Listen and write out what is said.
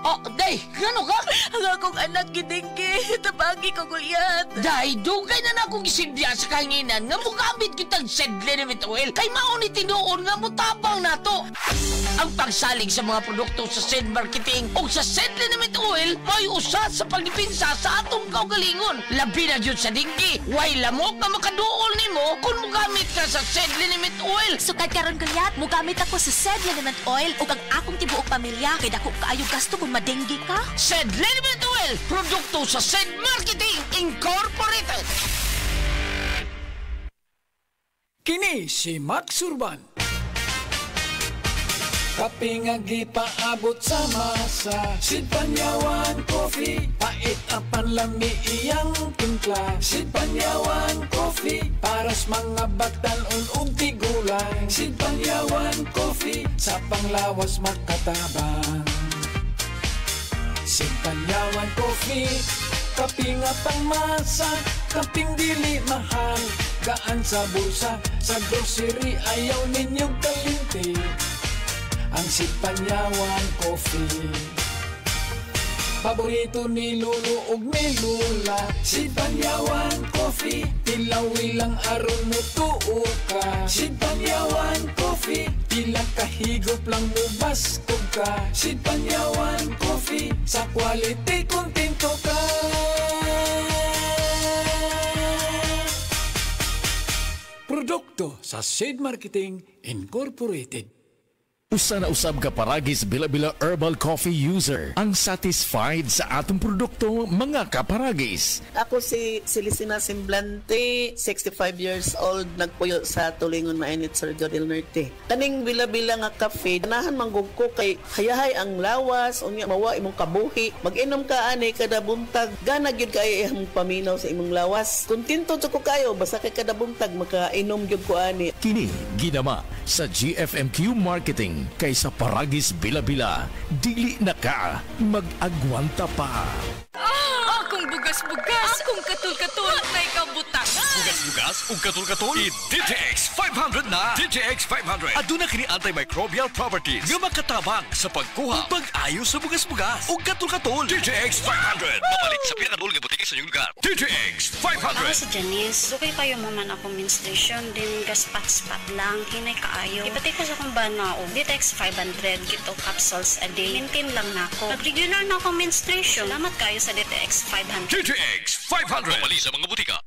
Oh, day, gano ka? Ang akong anak gidinggi, tabagi ko gulyat. Day, dugay na akong isilbiya sa kahinginan nga mugamit kitang sedlinimit oil kay mauni tinuon nga mutabang nato. Ang pagsalig sa mga produkto sa Sed Marketing o sa sedlinimit oil may usa sa pagdipinsa sa atong kaugalingon. Labi na yun sa dinggi, way lamok na makaduol nimo kung mugamit ka sa sedlinimit oil. Sukad karon gulyat, mugamit ako sa Sed Liniment Oil ug ang akong tibuok pamilya kay dako kaayo gasto kung madenggi ka. Sed Liniment Oil, produkto sa Sed Marketing Incorporated. Kini si Max Urban. Kaping paabot sa masa, Sid Panyawan Coffee, pait apan lami iyang timpla. Sid Panyawan Coffee, paras mga batanon ug tigulang. Sid Panyawan Coffee, sa panglawas makatabang. Sid Panyawan Coffee, kaping pangmasa, kaping dili mahal. Gaan sa bulsa, sa grocery ayaw ninyong kalinti. Ang Sid Panyawan Coffee, paborito ni Lulu ug ni Lula. Sid Panyawan Coffee, tilawi lang aron mo tuo ka. Sid Panyawan Coffee, pila kahigop lang mo bastog ka. Sid Panyawan Coffee, sa quality kontento ka. Produkto sa Sed Marketing Incorporated. Usa na usab ka paragis bila-bila herbal coffee user ang satisfied sa atong produkto mga kaparagis. Ako si Celisina Semblante, 65 years old, nagpuyo sa Tulingon Mainit, Surigao del Norte. Kaning bila-bila nga kafe, ganahan manggug ko kay hayahay ang lawas, unya mawa imong kabuhi. Mag-inom ka ani kada buntag, gana gyud kay imong paminaw sa imong lawas. Kontento jud ko kayo basta kay kada buntag makainom gyud ko ani. Kini ginama sa GFMQ Marketing kaysa paragis bila-bila, dili na ka mag-agwanta pa. Akong bugas-bugas, akong katul-katul, may kabutak. Bugas-bugas ug katul-katul, i-DTX 500 na. DTX 500 aduna kini antimicrobial properties nga makatabang sa pagkuha ug pag-ayo sa bugas-bugas ug katul-katul. DTX 500 babalik sa pinakadul nga butike sa inyong lugar. DTX 500. Ako si Janice, okay kayo man ako menstruation din gaspat-spat lang hinay kaayo. Ipati ko sa kung banao. DTX 500 gito capsules a day. Maintain lang nako. Nag-regular na ako menstruation. Salamat kayo sa DTX 500. DTX 500 babalik sa mga butika.